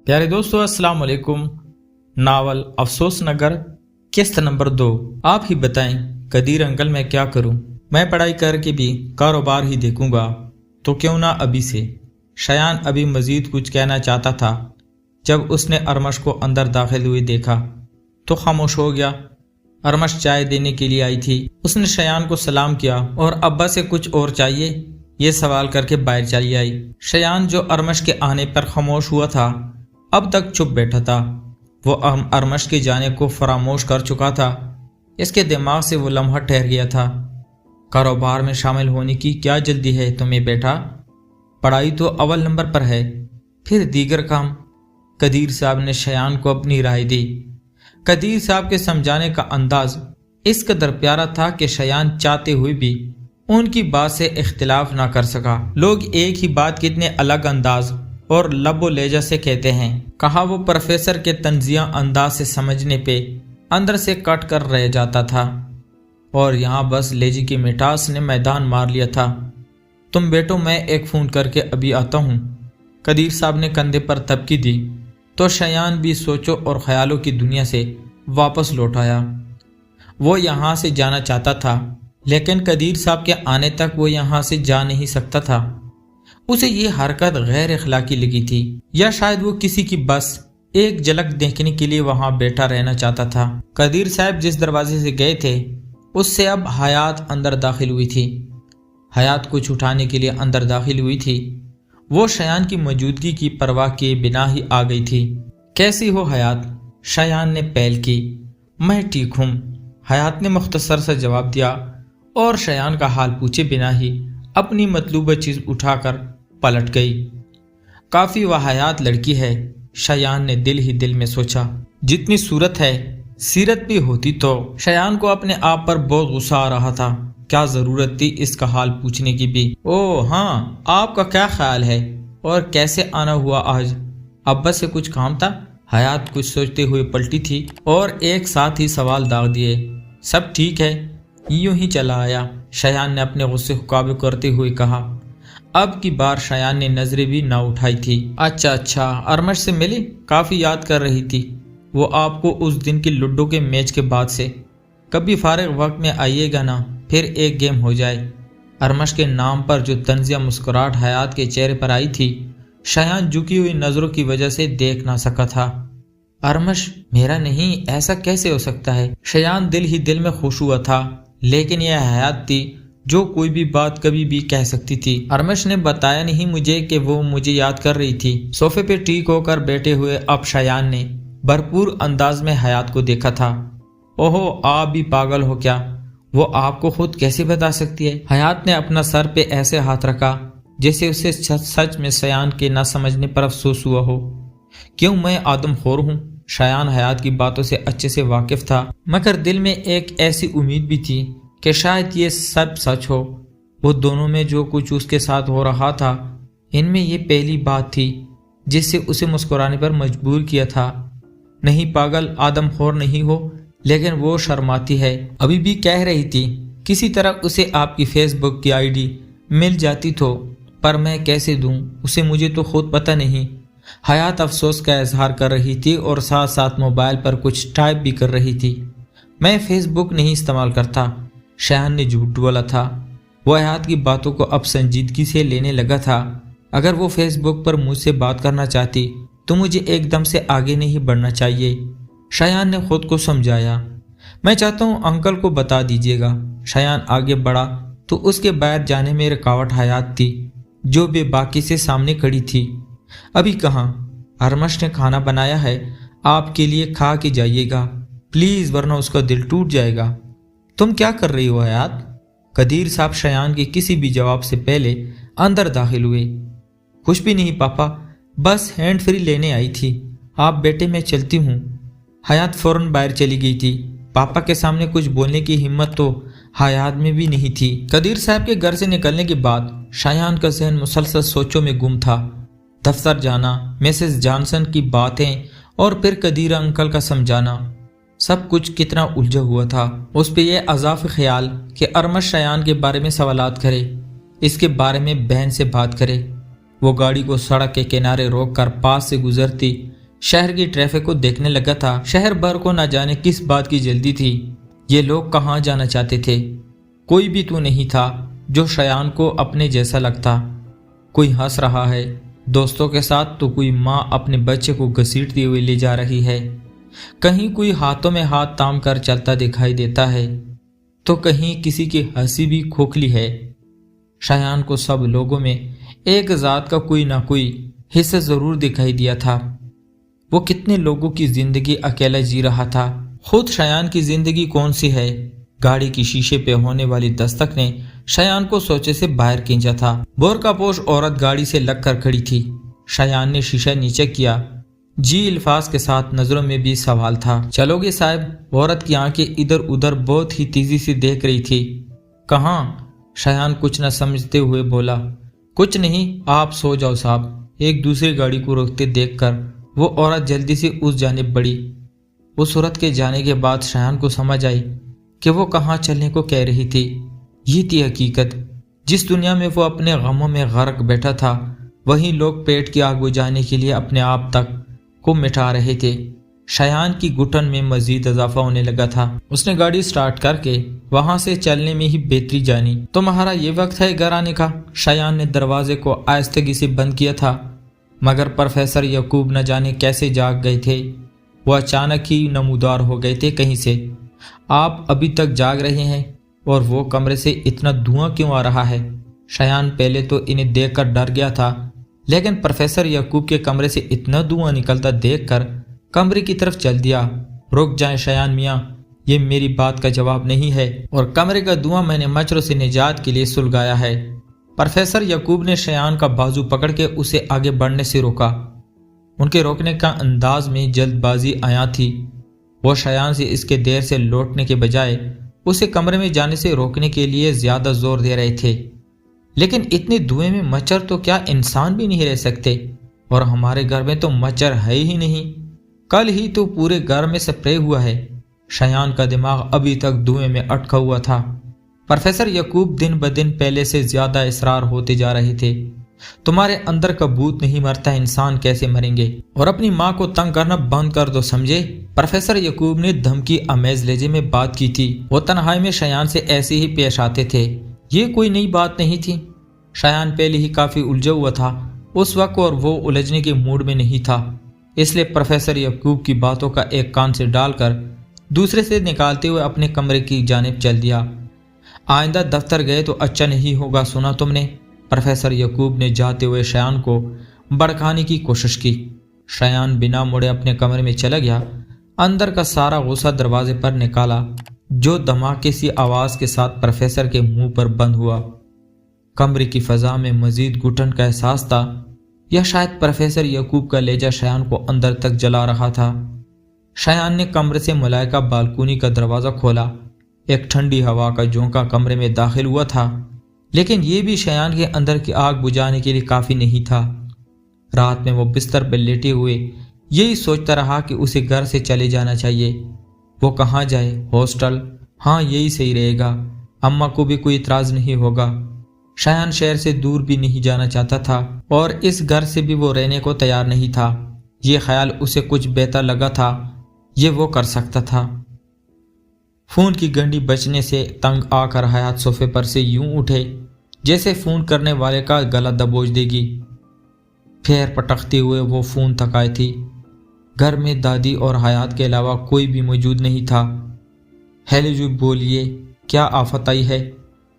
प्यारे दोस्तों अस्सलाम वालेकुम। नावल अफसोस नगर किस्त नंबर 2। आप ही बताएं कदीर अंकल मैं क्या करूं। मैं पढ़ाई करके भी कारोबार ही देखूंगा तो क्यों ना अभी से। शयान अभी मजीद कुछ कहना चाहता था, जब उसने अरमश को अंदर दाखिल हुए देखा तो खामोश हो गया। अरमश चाय देने के लिए आई थी। उसने शयान को सलाम किया और अब्बा से कुछ और चाहिए ये सवाल करके बाहर चली आई। शयान जो अरमश के आने पर खामोश हुआ था अब तक चुप बैठा था। वो अरमश के जाने को फरामोश कर चुका था। इसके दिमाग से वो लम्हा ठहर गया था। कारोबार में शामिल होने की क्या जल्दी है तुम्हें बेटा? पढ़ाई तो अव्वल नंबर पर है, फिर दीगर काम। कदीर साहब ने शयान को अपनी राय दी। कदीर साहब के समझाने का अंदाज इस कदर प्यारा था कि शयान चाहते हुए भी उनकी बात से इख्तिलाफ ना कर सका। लोग एक ही बात कितने अलग अंदाज और लबो लेजा से कहते हैं। कहा वो प्रोफेसर के तंजिया अंदाज से समझने पे अंदर से कट कर रह जाता था, और यहाँ बस लेजी की मिठास ने मैदान मार लिया था। तुम बैठो, मैं एक फ़ोन करके अभी आता हूँ। कदीर साहब ने कंधे पर तबकी दी तो शयान भी सोचो और ख्यालों की दुनिया से वापस लौट आया। वो यहाँ से जाना चाहता था, लेकिन कदीर साहब के आने तक वो यहाँ से जा नहीं सकता था। उसे ये हरकत गैर अखलाकी लगी थी, या शायद वो किसी की बस एक झलक देखने के लिए वहां बैठा रहना चाहता था। कदीर साहब जिस दरवाजे से गए थे उससे अब हयात अंदर दाखिल हुई थी। हयात कुछ उठाने के लिए अंदर दाखिल हुई थी। वो शयान की मौजूदगी की परवाह किए बिना ही आ गई थी। कैसी हो हयात? शयान ने पहल की। मैं ठीक हूँ, हयात ने मुख्तसर सा जवाब दिया और शयान का हाल पूछे बिना ही अपनी मतलूबा चीज उठाकर पलट गई। काफी वाहियात लड़की है, शयान ने दिल ही दिल में सोचा। जितनी सूरत है सीरत भी होती तो। शयान को अपने आप पर बहुत गुस्सा आ रहा था। क्या जरूरत थी इसका हाल पूछने की भी। ओह हाँ, आपका क्या ख्याल है और कैसे आना हुआ आज? अब्बा से कुछ काम था? हयात कुछ सोचते हुए पलटी थी और एक साथ ही सवाल दाग दिए। सब ठीक है, यूं ही चला आया, शयान ने अपने गुस्से को काबू करते हुए कहा। अब की बार शयान ने नजरें भी ना उठाई थी। अच्छा, अरमश से मिली? काफी याद कर रही थी वो आपको उस दिन की लूडो के मैच के बाद से। कभी फारिग वक्त में आइएगा ना, फिर एक गेम हो जाए। अरमश के नाम पर जो तंजिया मुस्कुराहट हयात के चेहरे पर आई थी, शयान झुकी हुई नजरों की वजह से देख ना सका था। अरमश मेरा नहीं, ऐसा कैसे हो सकता है? शयान दिल ही दिल में खुश हुआ था, लेकिन यह हयात थी जो कोई भी बात कभी भी कह सकती थी। अरमश ने बताया नहीं मुझे कि वो मुझे याद कर रही थी। सोफे पे ठीक होकर बैठे हुए अब शयान ने भरपूर अंदाज में हयात को देखा था। ओहो, आप भी पागल हो क्या? वो आपको खुद कैसे बता सकती है? हयात ने अपना सर पे ऐसे हाथ रखा जैसे उसे सच में शयान के ना समझने पर अफसोस हुआ हो। क्यों, मैं आदमखोर हूँ? शयान हयात की बातों से अच्छे से वाकिफ था, मगर दिल में एक ऐसी उम्मीद भी थी कि शायद ये सब सच हो। वो दोनों में जो कुछ उसके साथ हो रहा था, इनमें ये पहली बात थी जिससे उसे मुस्कुराने पर मजबूर किया था। नहीं पागल, आदमखोर नहीं हो, लेकिन वो शर्माती है। अभी भी कह रही थी किसी तरह उसे आपकी फेसबुक की आईडी मिल जाती तो, पर मैं कैसे दूं उसे, मुझे तो खुद पता नहीं। हयात अफसोस का इजहार कर रही थी और साथ साथ मोबाइल पर कुछ टाइप भी कर रही थी। मैं फेसबुक नहीं इस्तेमाल करता, शयान ने झूठ बोला था। वो हयात की बातों को अब संजीदगी से लेने लगा था। अगर वो फेसबुक पर मुझसे बात करना चाहती तो मुझे एकदम से आगे नहीं बढ़ना चाहिए, शयान ने खुद को समझाया। मैं चाहता हूँ अंकल को बता दीजिएगा। शयान आगे बढ़ा तो उसके बाहर जाने में रुकावट हयात थी, जो बेबाकी से सामने खड़ी थी। अभी कहाँ? अरमश ने खाना बनाया है, आपके लिए खा के जाइएगा प्लीज, वरना उसका दिल टूट जाएगा। तुम क्या कर रही हो हयात? कदीर साहब शयान के किसी भी जवाब से पहले अंदर दाखिल हुए। कुछ भी नहीं पापा, बस हैंड फ्री लेने आई थी। आप बेटे, मैं चलती हूँ। हयात फौरन बाहर चली गई थी। पापा के सामने कुछ बोलने की हिम्मत तो हयात में भी नहीं थी। कदीर साहब के घर से निकलने के बाद शयान का जहन मुसलसल सोचों में गुम था। दफ्तर जाना, मिसेस जॉनसन की बातें और फिर कदीर अंकल का समझाना, सब कुछ कितना उलझा हुआ था। उस पे ये अजाफी ख्याल कि अरमश शयान के बारे में सवालात करे, इसके बारे में बहन से बात करे। वो गाड़ी को सड़क के किनारे रोक कर पास से गुजरती शहर की ट्रैफिक को देखने लगा था। शहर भर को न जाने किस बात की जल्दी थी। ये लोग कहाँ जाना चाहते थे? कोई भी तो नहीं था जो शयान को अपने जैसा लगता। कोई हंस रहा है दोस्तों के साथ, तो कोई माँ अपने बच्चे को घसीटती हुई ले जा रही है। कहीं कोई हाथों में हाथ ताम कर चलता दिखाई देता है, तो कहीं किसी की हंसी भी खोखली है। शयान को सब लोगों में एक जात का कोई ना कोई हिस्सा जरूर दिखाई दिया था। वो कितने लोगों की जिंदगी अकेला जी रहा था। खुद शयान की जिंदगी कौन सी है? गाड़ी की शीशे पे होने वाली दस्तक ने शयान को सोचे से बाहर खींचा था। बोरकापोश औरत गाड़ी से लगकर खड़ी थी। शयान ने शीशा नीचे किया। जी अल्फाज के साथ नजरों में भी सवाल था। चलोगे साहब? औरत की आंखें इधर उधर बहुत ही तेजी से देख रही थी। कहाँ? शयान कुछ न समझते हुए बोला, कुछ नहीं, आप सो जाओ साहब। एक दूसरी गाड़ी को रोकते देखकर वो औरत जल्दी से उस जानिब बढ़ी। उस औरत के जाने के बाद शयान को समझ आई कि वो कहाँ चलने को कह रही थी। ये थी हकीकत। जिस दुनिया में वो अपने गमों में गर्क बैठा था, वहीं लोग पेट की आग बुझाने के लिए अपने आप तक को मिटा रहे थे। शयान की घुटन में मजीद इजाफा होने लगा था। उसने गाड़ी स्टार्ट करके वहां से चलने में ही बेहतरी जानी। तुम्हारा ये वक्त है घर आने का? शयान ने दरवाजे को आहिस्तगी से बंद किया था, मगर प्रोफेसर यकूब न जाने कैसे जाग गए थे। वो अचानक ही नमूदार हो गए थे कहीं से। आप अभी तक जाग रहे हैं? और वो कमरे से इतना धुआं क्यों आ रहा है? शयान पहले तो इन्हें देखकर डर गया था, लेकिन प्रोफेसर यकूब के कमरे से इतना धुआं निकलता देखकर कमरे की तरफ चल दिया। रुक जाएं शयान मियाँ, ये मेरी बात का जवाब नहीं है, और कमरे का धुआं मैंने मच्छरों से निजात के लिए सुलगाया है। प्रोफेसर यकूब ने शयान का बाजू पकड़ के उसे आगे बढ़ने से रोका। उनके रोकने का अंदाज में जल्दबाजी आया थी। वो शयान से इसके देर से लौटने के बजाय उसे कमरे में जाने से रोकने के लिए ज्यादा जोर दे रहे थे। लेकिन इतने धुएं में मच्छर तो क्या इंसान भी नहीं रह सकते? और हमारे घर में तो मच्छर है ही नहीं। कल ही तो पूरे घर में स्प्रे हुआ है। शयान का दिमाग अभी तक धुएं में अटका हुआ था। प्रोफेसर यकूब दिन ब दिन पहले से ज्यादा इसरार होते जा रहे थे। तुम्हारे अंदर का भूत नहीं मरता, इंसान कैसे मरेंगे? और अपनी माँ को तंग करना बंद कर दो, समझे? प्रोफेसर यकूब ने धमकी आमेज लहजे में बात की थी। वो तन्हाई में शयान से ऐसे ही पेश आते थे। ये कोई नई बात नहीं थी। शयान पहले ही काफी उलझा हुआ था उस वक्त, और वो उलझने के मूड में नहीं था। इसलिए प्रोफेसर यकूब की बातों का एक कान से डालकर दूसरे से निकालते हुए अपने कमरे की जानिब चल दिया। आइंदा दफ्तर गए तो अच्छा नहीं होगा, सुना तुमने? प्रोफेसर यकूब ने जाते हुए शयान को भड़काने की कोशिश की। शयान बिना मुड़े अपने कमरे में चला गया। अंदर का सारा गुस्सा दरवाजे पर निकाला, जो धमाके सी आवाज के साथ प्रोफेसर के मुंह पर बंद हुआ। कमरे की फजा में मजीद घुटन का एहसास था, या शायद प्रोफेसर यकूब का लेजा शयान को अंदर तक जला रहा था। शयान ने कमरे से मुलायका बालकनी का दरवाजा खोला। एक ठंडी हवा का झोंका कमरे में दाखिल हुआ था, लेकिन यह भी शयान के अंदर की आग बुझाने के लिए काफी नहीं था। रात में वो बिस्तर पर लेटे हुए यही सोचता रहा कि उसे घर से चले जाना चाहिए। वो कहाँ जाए? हॉस्टल? हाँ, यही सही रहेगा। अम्मा को भी कोई इतराज नहीं होगा। शयान शहर से दूर भी नहीं जाना चाहता था, और इस घर से भी वो रहने को तैयार नहीं था। ये ख्याल उसे कुछ बेहतर लगा था, ये वो कर सकता था। फोन की घंटी बजने से तंग आकर हयात सोफे पर से यूं उठे जैसे फोन करने वाले का गला दबोच देगी। पैर पटकते हुए वो फोन थकाई थी। घर में दादी और हयात के अलावा कोई भी मौजूद नहीं था। हेलो जी, बोलिए, क्या आफत आई है?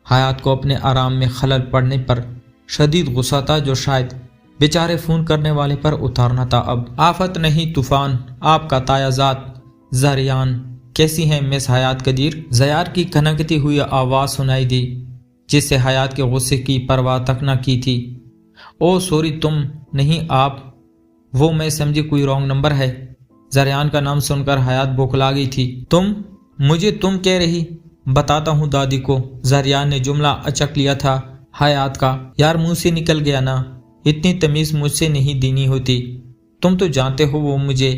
हयात को अपने आराम में खलल पड़ने पर शदीद गुस्सा था, जो शायद बेचारे फोन करने वाले पर उतारना था। अब आफत नहीं, तूफान। आपका तायाजात ज़रियान। कैसी हैं मिस हयात कदीर? ज़यार की खनकती हुई आवाज़ सुनाई दी, जिससे हयात के गुस्से की परवाह तक न की थी। ओ सॉरी, तुम नहीं, आप। वो मैं समझी कोई रॉन्ग नंबर है। ज़रियान का नाम सुनकर हयात बौखला गई थी। तुम? मुझे तुम कह रही? बताता हूँ दादी को। ज़रियान ने जुमला अचक लिया था हयात का। यार, मुंह से निकल गया ना, इतनी तमीज़ मुझसे नहीं देनी होती। तुम तो जानते हो वो मुझे।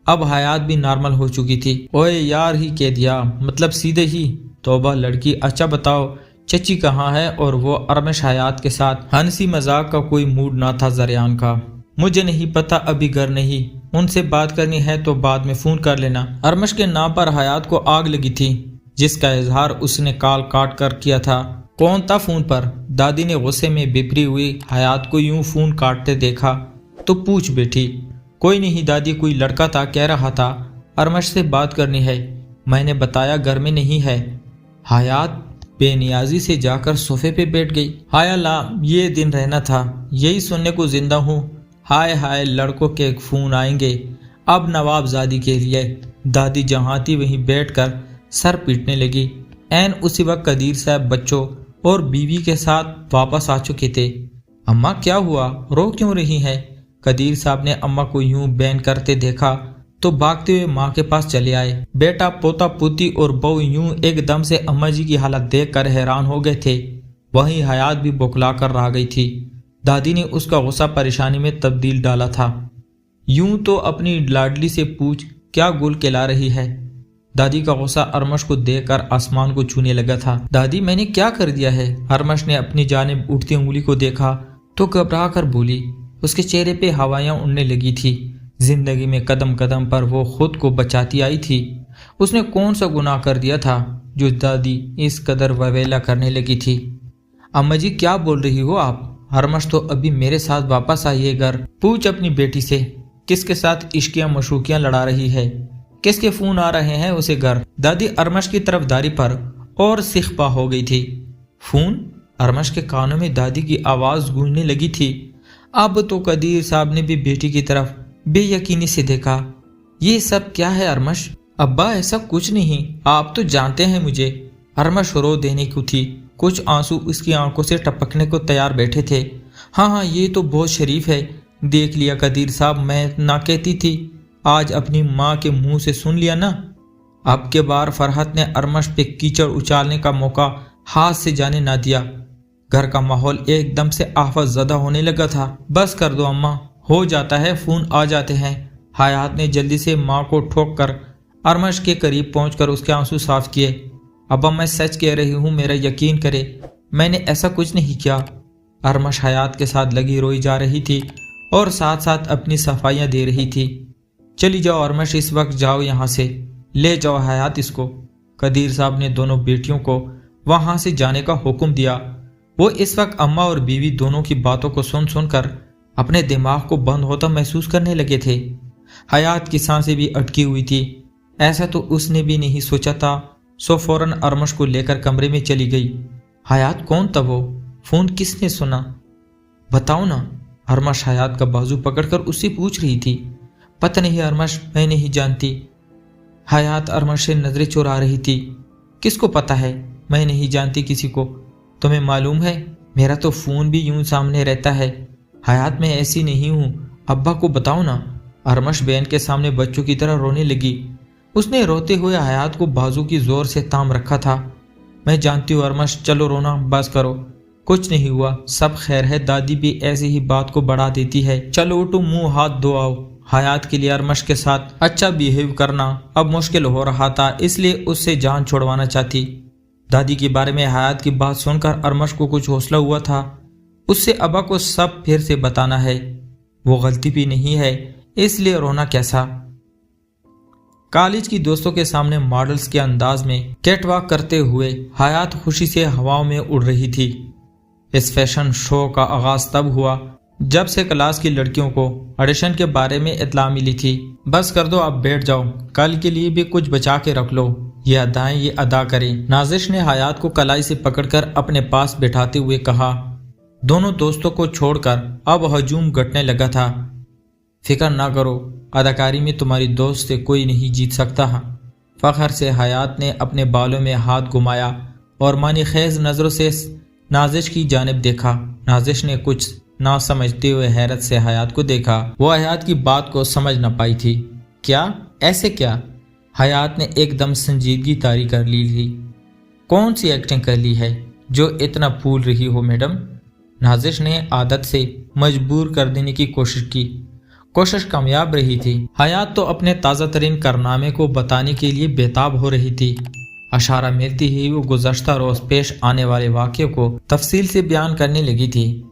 अब हयात भी नॉर्मल हो चुकी थी। ओए यार ही कह दिया, मतलब सीधे ही। तौबा लड़की। अच्छा बताओ, चची कहाँ है? और वो अरमश हयात के साथ हंसी मजाक का कोई मूड ना था ज़रियान का। مجھے نہیں پتا، ابھی گھر نہیں، ان سے بات کرنی ہے تو بعد میں فون کر لینا۔ ارمش کے نام پر حیات کو آگ لگی تھی، جس کا اظہار اس نے کال کاٹ کر کیا تھا۔ کون تھا فون پر؟ دادی نے غصے میں بپری ہوئی حیات کو یوں فون کاٹتے دیکھا تو پوچھ بیٹھی۔ کوئی نہیں دادی، کوئی لڑکا تھا، کہہ رہا تھا ارمش سے بات کرنی ہے، میں نے بتایا گھر میں نہیں ہے۔ حیات بے نیازی سے جا کر صوفے پہ بیٹھ گئی۔ ہائے اللہ، یہ دن رہنا تھا، یہی سننے کو زندہ ہوں۔ ہائے ہائے، لڑکوں کے فون آئیں گے اب نواب زادی کے لیے۔ دادی جہاں تھی وہیں بیٹھ کر سر پیٹنے لگی۔ عین اسی وقت قدیر صاحب بچوں اور بیوی کے ساتھ واپس آ چکے تھے۔ اماں کیا ہوا، رو کیوں رہی ہیں؟ قدیر صاحب نے اماں کو یوں بین کرتے دیکھا تو بھاگتے ہوئے ماں کے پاس چلے آئے۔ بیٹا، پوتا پوتی اور بہو یوں ایک دم سے اماں جی کی حالت دیکھ کر حیران ہو گئے تھے۔ وہیں حیات بھی بکلا کر رہ گئی تھی۔ دادی نے اس کا غصہ پریشانی میں تبدیل ڈالا تھا۔ یوں تو اپنی لاڈلی سے پوچھ کیا گل کھلا رہی ہے۔ دادی کا غصہ ارمش کو دیکھ کر آسمان کو چھونے لگا تھا۔ دادی، میں نے کیا کر دیا ہے؟ ارمش نے اپنی جانب اٹھتی انگلی کو دیکھا تو گھبرا کر بولی۔ اس کے چہرے پہ ہوائیاں اڑنے لگی تھی۔ زندگی میں قدم قدم پر وہ خود کو بچاتی آئی تھی۔ اس نے کون سا گناہ کر دیا تھا جو دادی اس قدر وویلا کرنے لگی تھی؟ اماں جی کیا بول رہی ہو آپ؟ ارمش تو ابھی میرے ساتھ واپس آئی ہے گھر۔ پوچھ اپنی بیٹی سے کس کے ساتھ عشقیاں مشوقیاں لڑا رہی ہے، کس کے فون آ رہے ہیں اسے گھر۔ دادی ارمش کی طرف داری پر اور سکھ پا ہو گئی تھی۔ فون؟ ارمش کے کانوں میں دادی کی آواز گونجنے لگی تھی۔ اب تو قدیر صاحب نے بھی بیٹی کی طرف بے یقینی سے دیکھا۔ یہ سب کیا ہے ارمش؟ ابا ایسا کچھ نہیں، آپ تو جانتے ہیں مجھے۔ ارمش رو دینے کو تھی، کچھ آنسو اس کی آنکھوں سے ٹپکنے کو تیار بیٹھے تھے۔ ہاں یہ تو بہت شریف ہے، دیکھ لیا قدیر صاحب، میں نہ کہتی تھی، آج اپنی ماں کے منہ سے سن لیا نا۔ اب کے بار فرحت نے ارمش پہ کیچڑ اچالنے کا موقع ہاتھ سے جانے نہ دیا۔ گھر کا ماحول ایک دم سے آفت زدہ ہونے لگا تھا۔ بس کر دو اماں، ہو جاتا ہے، فون آ جاتے ہیں۔ حیات نے جلدی سے ماں کو ٹھوک کر ارمش کے قریب پہنچ کر اس کے آنسو صاف کیے۔ ابا میں سچ کہہ رہی ہوں، میرا یقین کرے، میں نے ایسا کچھ نہیں کیا۔ ارمش حیات کے ساتھ لگی روئی جا رہی تھی اور ساتھ ساتھ اپنی صفائیاں دے رہی تھی۔ چلی جاؤ ارمش، اس وقت جاؤ یہاں سے، لے جاؤ حیات اس کو۔ قدیر صاحب نے دونوں بیٹیوں کو وہاں سے جانے کا حکم دیا۔ وہ اس وقت اماں اور بیوی دونوں کی باتوں کو سن سن کر اپنے دماغ کو بند ہوتا محسوس کرنے لگے تھے۔ حیات کی سانسیں بھی اٹکی ہوئی تھی، ایسا تو اس نے بھی نہیں سوچا تھا، سو فوراً ارمش کو لے کر کمرے میں چلی گئی۔ حیات کون تھا وہ؟ فون کس نے سنا؟ بتاؤ نا۔ ارمش حیات کا بازو پکڑ کر اس سے پوچھ رہی تھی۔ پتہ نہیں ارمش، میں نہیں جانتی۔ حیات ارمش سے نظریں چرا رہی تھی۔ کس کو پتہ ہے؟ میں نہیں جانتی کسی کو۔ تمہیں معلوم ہے میرا تو فون بھی یوں سامنے رہتا ہے۔ حیات میں ایسی نہیں ہوں، ابا کو بتاؤ نا۔ ارمش بہن کے سامنے بچوں کی طرح رونے لگی۔ اس نے روتے ہوئے حیات کو بازو کی زور سے تھام رکھا تھا۔ میں جانتی ہوں ارمش، چلو رونا بس کرو، کچھ نہیں ہوا، سب خیر ہے۔ دادی بھی ایسی ہی بات کو بڑھا دیتی ہے۔ چلو اٹھو، منہ ہاتھ دھو آؤ۔ حیات کے لیے ارمش کے ساتھ اچھا بیہیو کرنا اب مشکل ہو رہا تھا، اس لیے اس سے جان چھوڑوانا چاہتی۔ دادی کے بارے میں حیات کی بات سن کر ارمش کو کچھ حوصلہ ہوا تھا۔ اس سے ابا کو سب پھر سے بتانا ہے، وہ غلطی بھی نہیں ہے، اس لیے رونا کیسا۔ کالج کی دوستوں کے سامنے ماڈلز کے انداز میں کیٹ واک کرتے ہوئے حیات خوشی سے ہواؤں میں اڑ رہی تھی۔ اس فیشن شو کا آغاز تب ہوا جب سے کلاس کی لڑکیوں کو آڈیشن کے بارے میں اطلاع ملی تھی۔ بس کر دو، اب بیٹھ جاؤ، کل کے لیے بھی کچھ بچا کے رکھ لو، یہ ادائیں یہ ادا کریں۔ نازش نے حیات کو کلائی سے پکڑ کر اپنے پاس بٹھاتے ہوئے کہا۔ دونوں دوستوں کو چھوڑ کر اب ہجوم گھٹنے لگا تھا۔ فکر نہ کرو، اداکاری میں تمہاری دوست سے کوئی نہیں جیت سکتا۔ فخر سے حیات نے اپنے بالوں میں ہاتھ گھمایا اور معنی خیز نظروں سے نازش کی جانب دیکھا۔ نازش نے کچھ نہ سمجھتے ہوئے حیرت سے حیات کو دیکھا۔ وہ حیات کی بات کو سمجھ نہ پائی تھی۔ کیا؟ ایسے کیا؟ حیات نے ایک دم سنجیدگی طاری کر لی تھی۔ کون سی ایکٹنگ کر لی ہے جو اتنا پھول رہی ہو میڈم؟ نازش نے عادت سے مجبور کر دینے کی کوشش کی۔ کوشش کامیاب رہی تھی۔ حیات تو اپنے تازہ ترین کارنامے کو بتانے کے لیے بےتاب ہو رہی تھی۔ اشارہ ملتی ہی وہ گزشتہ روز پیش آنے والے واقعے کو تفصیل سے بیان کرنے لگی تھی۔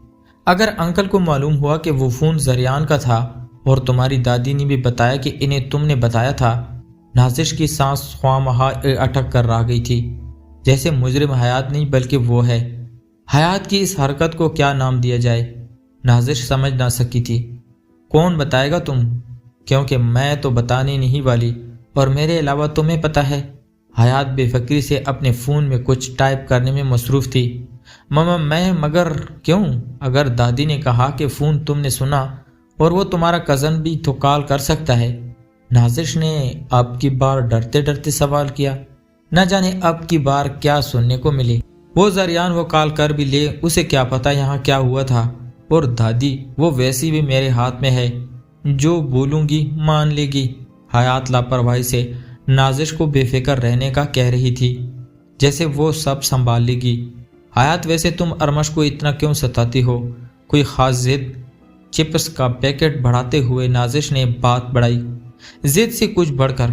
اگر انکل کو معلوم ہوا کہ وہ فون زریان کا تھا اور تمہاری دادی نے بھی بتایا کہ انہیں تم نے بتایا تھا۔ نازش کی سانس خواہ مخواہ اٹک کر رہ گئی تھی، جیسے مجرم حیات نہیں بلکہ وہ ہے۔ حیات کی اس حرکت کو کیا نام دیا جائے؟ نازش سمجھ نہ سکی تھی۔ کون بتائے گا تم؟ کیونکہ میں تو بتانے نہیں والی، اور میرے علاوہ تمہیں پتہ ہے۔ حیات بے فکری سے اپنے فون میں کچھ ٹائپ کرنے میں مصروف تھی۔ میں مگر کیوں؟ اگر دادی نے کہا کہ فون تم نے سنا اور وہ تمہارا کزن بھی تو کال کر سکتا ہے۔ نازش نے اب کی بار ڈرتے ڈرتے سوال کیا۔ نہ جانے اب کی بار کیا سننے کو ملے۔ وہ زریان وہ کال کر بھی لے، اسے کیا پتا یہاں کیا ہوا تھا۔ اور دادی وہ ویسی بھی میرے ہاتھ میں ہے، جو بولوں گی مان لے گی۔ حیات لاپرواہی سے نازش کو بے فکر رہنے کا کہہ رہی تھی، جیسے وہ سب سنبھال لے گی۔ حیات ویسے تم ارمش کو اتنا کیوں ستاتی ہو؟ کوئی خاص ضد؟ چپس کا پیکٹ بڑھاتے ہوئے نازش نے بات بڑھائی۔ ضد سے کچھ بڑھ کر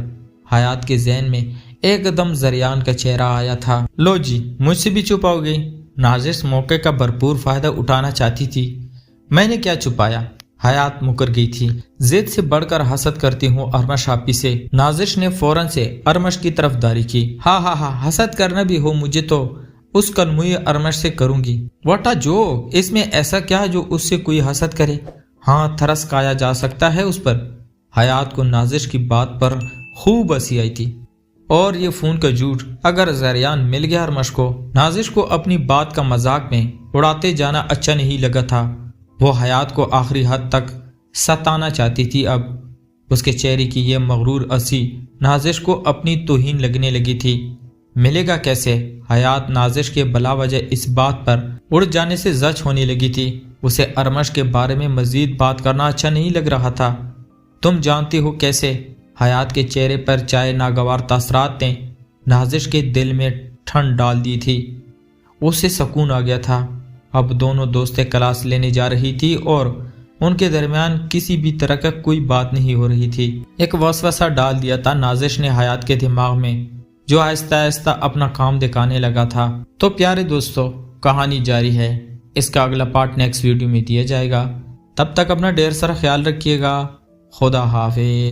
حیات کے ذہن میں ایک دم زریان کا چہرہ آیا تھا۔ لو جی، مجھ سے بھی چھپاؤ گے؟ نازش موقع کا بھرپور فائدہ اٹھانا چاہتی تھی۔ میں نے کیا چھپایا؟ حیات مکر گئی تھی۔ ضد سے بڑھ کر حسد کرتی ہوں ارمش آپی سے۔ نازش نے فوراً سے ارمش کی طرف داری کی۔ ہاں حسد کرنا بھی ہو مجھے تو اس کنموئی ارمش سے کروں گی۔ واٹا جو اس میں ایسا کیا جو اس سے کوئی حسد کرے؟ ہاں، تھرس کھایا جا سکتا ہے اس پر۔ حیات کو نازش کی بات پر خوب ہنسی آئی تھی۔ اور یہ فون کا جھوٹ، اگر زریان مل گیا ارمش کو۔ نازش کو اپنی بات کا مذاق میں اڑاتے جانا اچھا نہیں لگا تھا۔ وہ حیات کو آخری حد تک ستانا چاہتی تھی۔ اب اس کے چہرے کی یہ مغرور ہنسی نازش کو اپنی توہین لگنے لگی تھی۔ ملے گا کیسے؟ حیات نازش کے بلا وجہ اس بات پر اڑ جانے سے زچ ہونے لگی تھی۔ اسے ارمش کے بارے میں مزید بات کرنا اچھا نہیں لگ رہا تھا۔ تم جانتی ہو کیسے؟ حیات کے چہرے پر چائے ناگوار تاثرات نے نازش کے دل میں ٹھنڈ ڈال دی تھی۔ اسے سکون آ گیا تھا۔ اب دونوں دوستیں کلاس لینے جا رہی تھی اور ان کے درمیان کسی بھی طرح کا کوئی بات نہیں ہو رہی تھی۔ ایک وسوسہ ڈال دیا تھا نازش نے حیات کے دماغ میں، جو آہستہ آہستہ اپنا کام دکھانے لگا تھا۔ تو پیارے دوستو، کہانی جاری ہے۔ اس کا اگلا پارٹ نیکسٹ ویڈیو میں دیا جائے گا۔ تب تک اپنا ڈھیر سارا خیال رکھیے گا۔ خدا حافظ۔